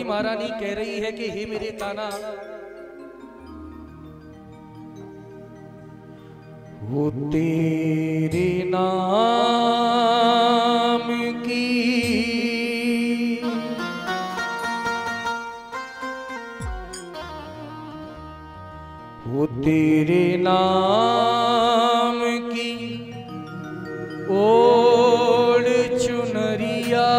महारानी कह रही है कि हे मेरे कान्हा, वो तेरे नाम की वो तेरे नाम की ओढ़ चुनरिया,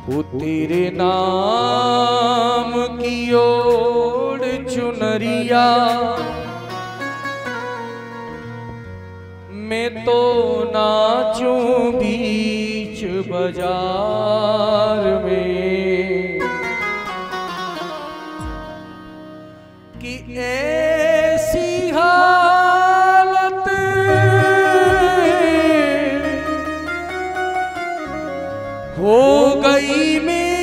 वो तेरे नाम की ओढ़ चुनरिया, मैं तो नाचूं बीच बाजार में कि ऐसी हालत हो गई मेरी,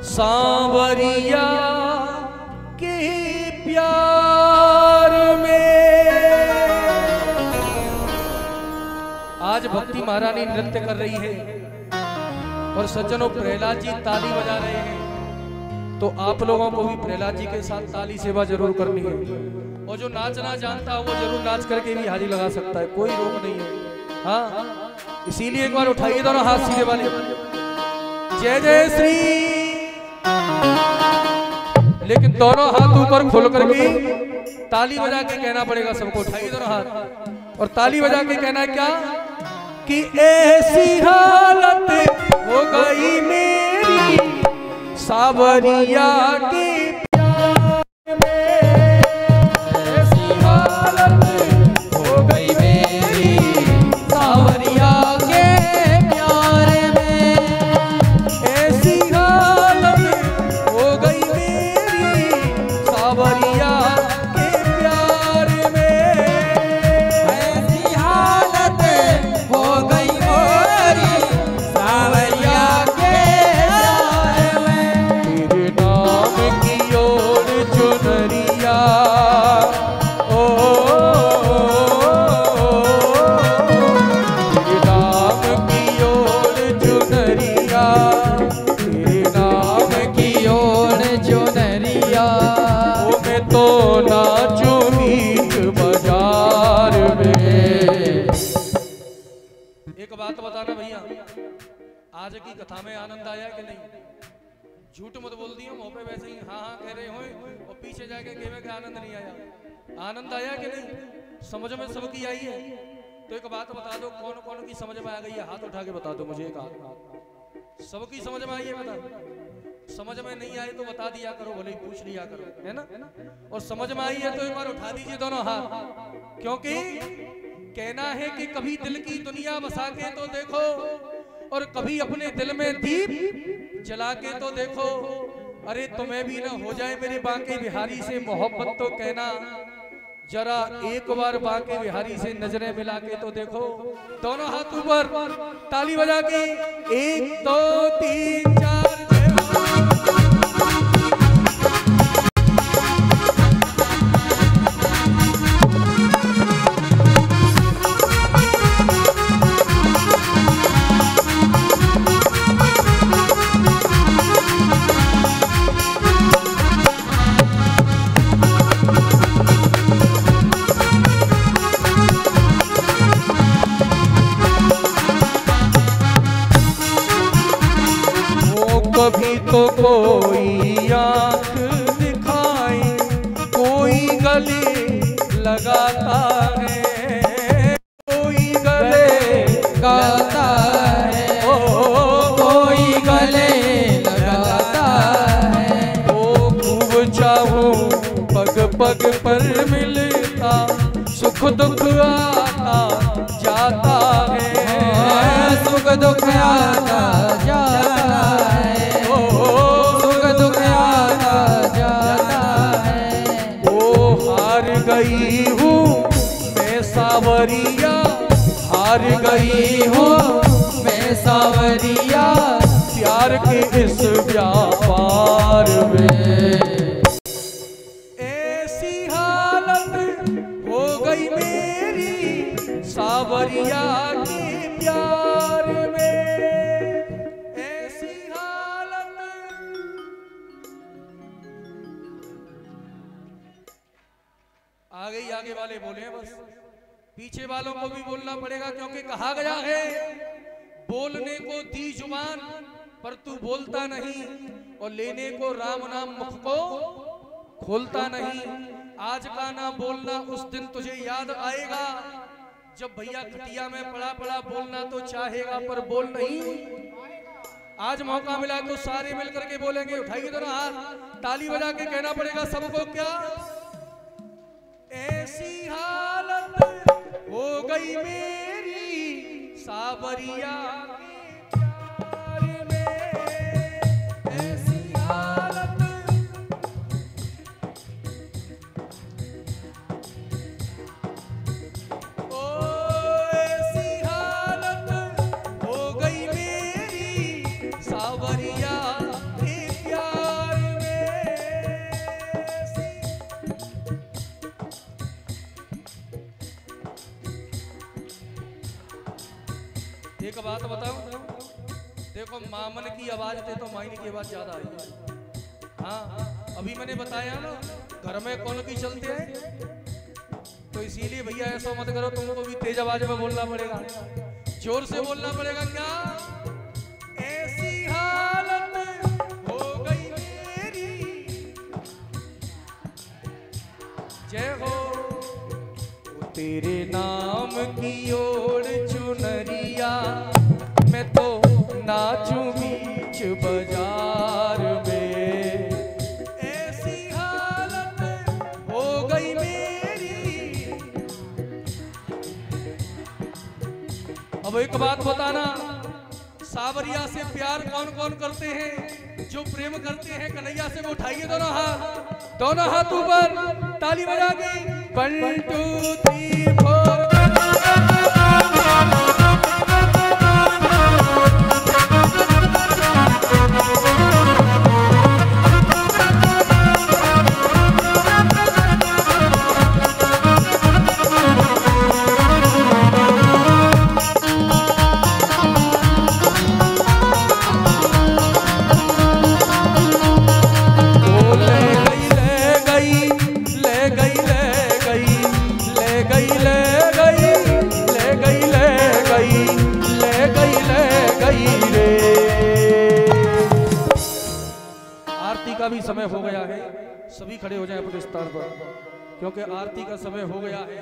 सांवरिया के प्यार में। आज भक्ति महारानी नृत्य कर रही है और सज्जनों प्रहलाद जी ताली बजा रहे हैं, तो आप लोगों को भी प्रहलाद जी के साथ ताली सेवा जरूर करनी है। और जो नाचना जानता है वो जरूर नाच करके भी हाजिरी लगा सकता है, कोई रोक नहीं है। हाँ, इसीलिए एक बार उठाइए दोनों हाथ सीधे वाले, जय जय श्री, लेकिन दोनों हाथ ऊपर खोल करके ताली बजा के कहना पड़ेगा सबको। उठाइए दोनों हाथ और ताली बजा के कहना है क्या कि ऐसी हालत हो गई मेरी, सांवरिया के प्यार में, ऐसी हालत हो गई मेरी, सांवरिया के प्यार में, ऐसी हालत हो गई मेरी, सांवरिया के प्यार में, ऐसी हालत हो गई मेरी, सांवरिया के प्यार में, तेरे नाम की ओर चुनरिया, ओ तेरे नाम की ओर चुनरिया, तेरे नाम की ओर चुनरिया, ओ मैं तो नाचूं बीच बाजार में। एक बात बताना भैया, आज की कथा में आनंद आया कि नहीं? झूठ मत बोल दिया, मुंह पे वैसे ही हाँ हाँ कह रहे हो और पीछे जाके कहे कि आनंद नहीं आया। आनंद आया कि नहीं? समझ में सबकी आई है? तो एक बात बता दो, कौन कौन की समझ में आ गई है? हाथ उठा के बता दो मुझे। एक हाथ, सबकी समझ में आई है? बता। समझ में नहीं आई तो बता दिया करो, भले ही पूछ लिया करो, है ना? और समझ में आई है तो एक बार उठा दीजिए दोनों हाथ, क्योंकि कहना है कि कभी दिल की दुनिया बसा के तो देखो और कभी अपने दिल में दीप जला के तो देखो। अरे तुम्हें भी ना हो जाए मेरे बांके बिहारी से मोहब्बत तो कहना, जरा एक बार बांके बिहारी से नजरें मिला के तो देखो। दोनों हाथ ऊपर, ताली बजा के 1 2 3 4 कभी तो कोई आंख दिखाए, कोई गले लगाता है, कोई गले लगाता है, ओ कोई गले लगाता है। ओ खूब चाहूं पग पग पर मिलता, सुख दुख आता जाता है, सुख दुख आता जाता है, सुख दुख आता जाता है। ओ हार गई हूँ मैं सांवरिया, हार गई हूँ मैं सांवरिया, प्यार के इस व्यापार में। ऐसी हालत हो गई मेरी सावरिया के प्यार में, ऐसी हालत। आगे वाले बोले हैं, बस पीछे वालों को भी बोलना पड़ेगा, क्योंकि कहा गया है बोलने को दी जुबान पर तू बोलता नहीं, और लेने को राम नाम मुख को खोलता नहीं। आज का ना बोलना उस दिन तुझे याद आएगा, जब भैया खटिया में पड़ा पड़ा बोलना तो चाहेगा पर बोल नहीं। आज मौका मिला तो सारे मिलकर के बोलेंगे, उठाइए दोनों हाथ, ताली बजा के कहना पड़ेगा सबको, क्या ऐसी हालत हो गई मेरी सावरिया के प्यार में, ऐसी हालत। ओ ऐसी हालत हो गई मेरी सावरिया के प्यार में। एक बात बताऊं, देखो मामन की आवाज थे तो माइन की आवाज ज्यादा आई। हाँ अभी मैंने बताया ना घर में कौन की चलते हैं, तो इसीलिए भैया ऐसा मत करो, तुमको भी तेज आवाज में बोलना पड़ेगा, जोर से बोलना पड़ेगा। क्या ऐसी हालत हो गई मेरी, जय हो तेरे नाम की ओर चुनरिया, मैं तो नाचूं बीच बाजार में, ऐसी हालत हो गई मेरी। अब एक बात बताना, सावरिया से प्यार कौन कौन करते हैं? जो प्रेम करते हैं कन्हैया से वो उठाइए दोनों हाथ ऊपर, ताली बजा के 1 2 3 4। का भी समय हो गया है, सभी खड़े हो जाएं अपने स्थान पर, क्योंकि आरती का समय हो गया है।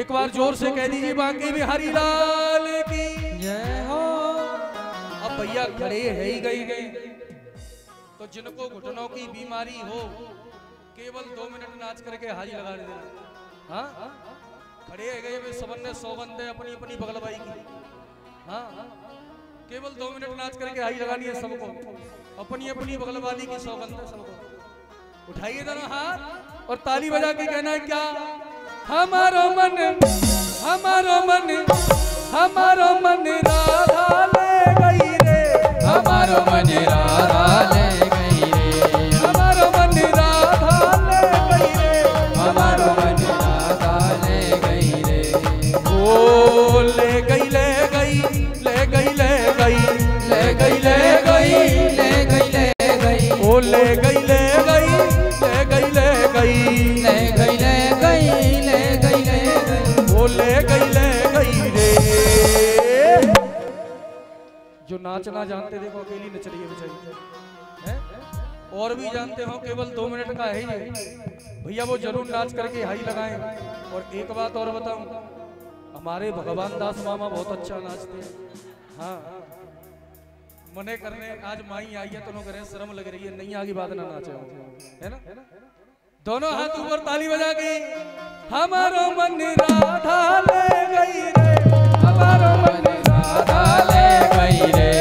एक बार जोर से कह दीजिए बांके बिहारी लाल की जय हो। अब भैया खड़े है ही गए, तो जिनको घुटनों की बीमारी हो केवल 2 मिनट नाच करके हाजी लगा देना। हाँ खड़े है गए सबन ने 100 बंदे अपनी अपनी बगल बाई की। हाँ केवल 2 मिनट नाच करके हाई लगानी है सबको, अपनी अपनी बगल वाली की 100 बंदे सबको। उठाइए दोनों हाथ और ताली बजा के कहना है, क्या हमारो मन हमारो मन हमारो मन राधा ले गई रे, हमारो मन राधा ले गई रे, हमारो मन राधा ले गई रे, हमारो मन राधा ले गई रे। ओ ले गई ले गई ले गई ले गई ले गई ले गई ले गई ले गई, ओ ले गई ले गई ले गई ले गई ले गई ले गई ले गई ले गई, ओ ले गई रे। जो नाचना जानते देखो अकेली नच रही है बेचारी, हैं? और भी जानते हो केवल 2 मिनट का है ये भैया, वो जरूर नाच करके हाई लगाएं। और एक बात और बताऊं, हमारे भगवान दास मामा बहुत अच्छा नाचते हैं। हाँ मने करने आज माई आई है तो लोग करें शर्म लग रही है, नहीं आगे बात ना नाचे, है ना? दोनों हाथ ऊपर ताली बजा के हमारो मन राधा ले गई रे, हमारो मन राधा ले गई रे।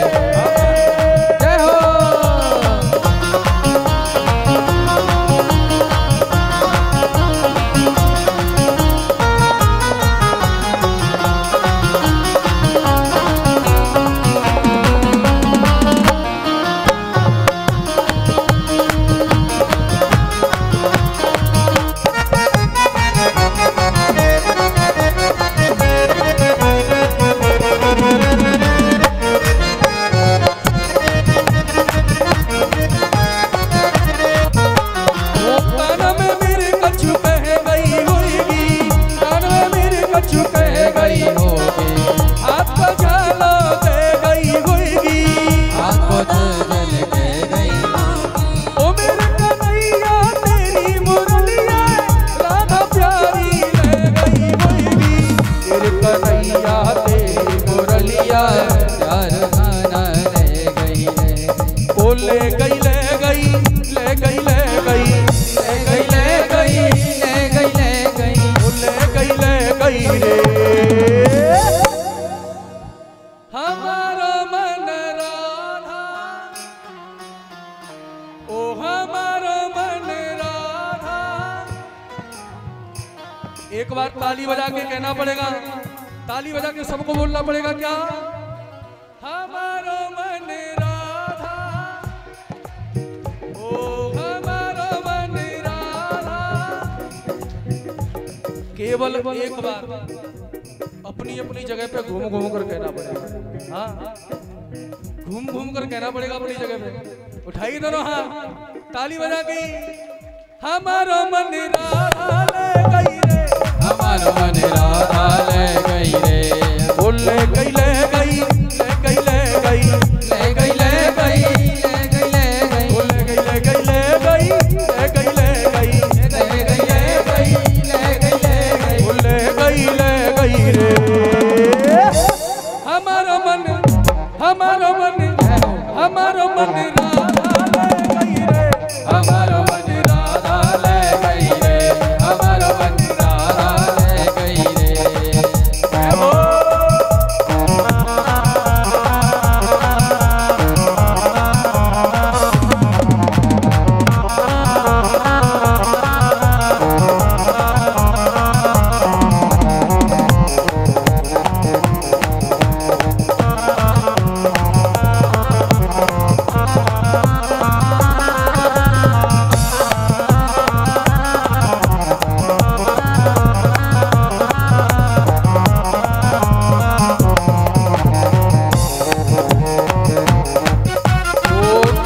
जय हो ले गई ले गई ले गई ले गई ले गई ले गई ले गई ले गई ओ ले गई रे हमारा मन राधा ओ हमारा मन राधा। एक बार ताली बजा के कहना पड़ेगा, ताली बजा के सबको बोलना पड़ेगा क्या? हमारा मन राधा ओ हमारा मन राधा। केवल एक बार अपनी अपनी जगह पे घूम घूम कर कहना पड़ेगा। हाँ घूम घूम कर कहना पड़ेगा अपनी जगह पे। उठाइए दोनों हाथ ताली बजा के। हमारा मन राधा ले गई रे हमारा मन राधा ले गई रे ओ ले गई ले गई ले गई ले गई ले गई ले गई ले गई ले गई ओ ले गई ले गई ले गई ले गई ले गई ले गई ले गई ले गई ले गई ओ ले गई रे हमारा मन हमारा मन हमारा मन राधा ले गई रे हमारा मन राधा ले गई रे हमारा मन राधा ले गई रे ओ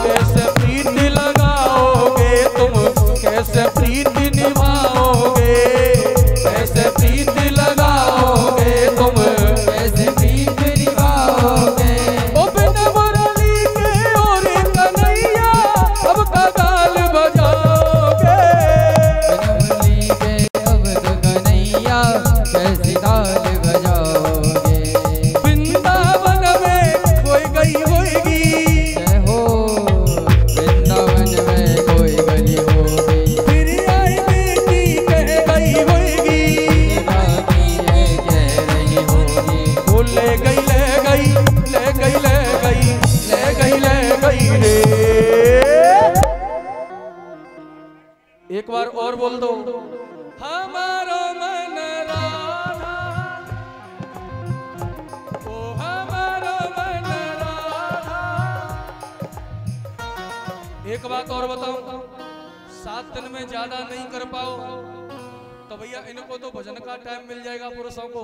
कैसे प्रीति लगाओगे तुम कैसे प्रीति निभाओगे कैसे प्रीति लगाओगे तुम कैसे प्रीत निभाओगे ओ बिना मुरली के और कन्हैया अब का गाल बजाओगे बनमली के अब तो कन्हैया कैसी ताल बजाओगे वृंदावन में कोई गई होगी जय हो वृंदावन में कोई गली होगी फिर आई बेटी कह गई होगी बाकी ये कह रही होगी वो ले गई ले गई ले गई ले गई ले गई ले गई रे। एक बार और बोल दो हमारा मन राधा ओ हमारा मन राधा। एक बात और बताऊं 7 दिन में ज्यादा नहीं कर पाओ तो भैया इनको तो भजन का टाइम मिल जाएगा पुरुषों को,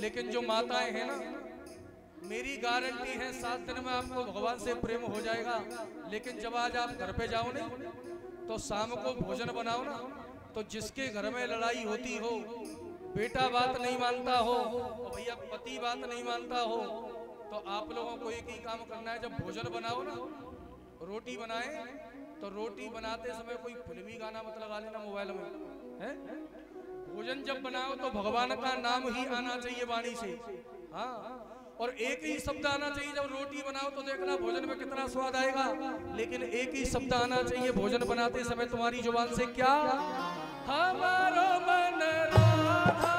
लेकिन जो माताएं हैं ना मेरी गारंटी है 7 दिन में आपको भगवान से प्रेम हो जाएगा। लेकिन जब आज आप घर पे जाओ ना तो शाम को भोजन बनाओ ना तो जिसके घर में लड़ाई होती हो, बेटा बात नहीं मानता हो और भैया पति बात नहीं मानता हो, तो आप लोगों को एक ही काम करना है। जब भोजन बनाओ ना रोटी बनाए तो रोटी बनाते समय कोई फिल्मी गाना मत लगा लेना मोबाइल में है। भोजन जब बनाओ तो भगवान का नाम ही आना चाहिए वाणी से। हाँ और एक ही शब्द आना चाहिए। जब रोटी बनाओ तो देखना भोजन में कितना स्वाद आएगा, लेकिन एक ही शब्द आना चाहिए भोजन बनाते समय तुम्हारी जुबान से क्या? हमारा मन राधा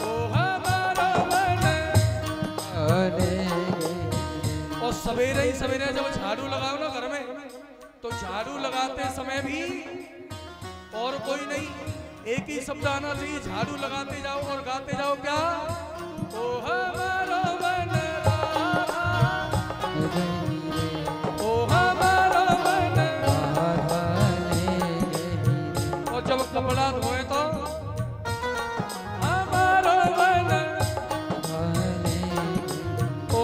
ओ हमारा मन। और सवेरे ही सवेरे जब झाड़ू लगाओ ना घर में तो झाड़ू लगाते समय भी और कोई नहीं एक ही शब्द आना चाहिए। झाड़ू लगाते जाओ और गाते जाओ क्या? ओ हमारा मन राधा ओ हमारा मन। और जब कपड़ा धोए तो हमारा मन ओ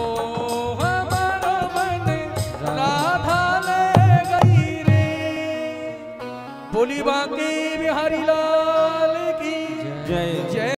हमारा मन राधा ले गई रे। बोली बांके बिहारी लाल की जय जय।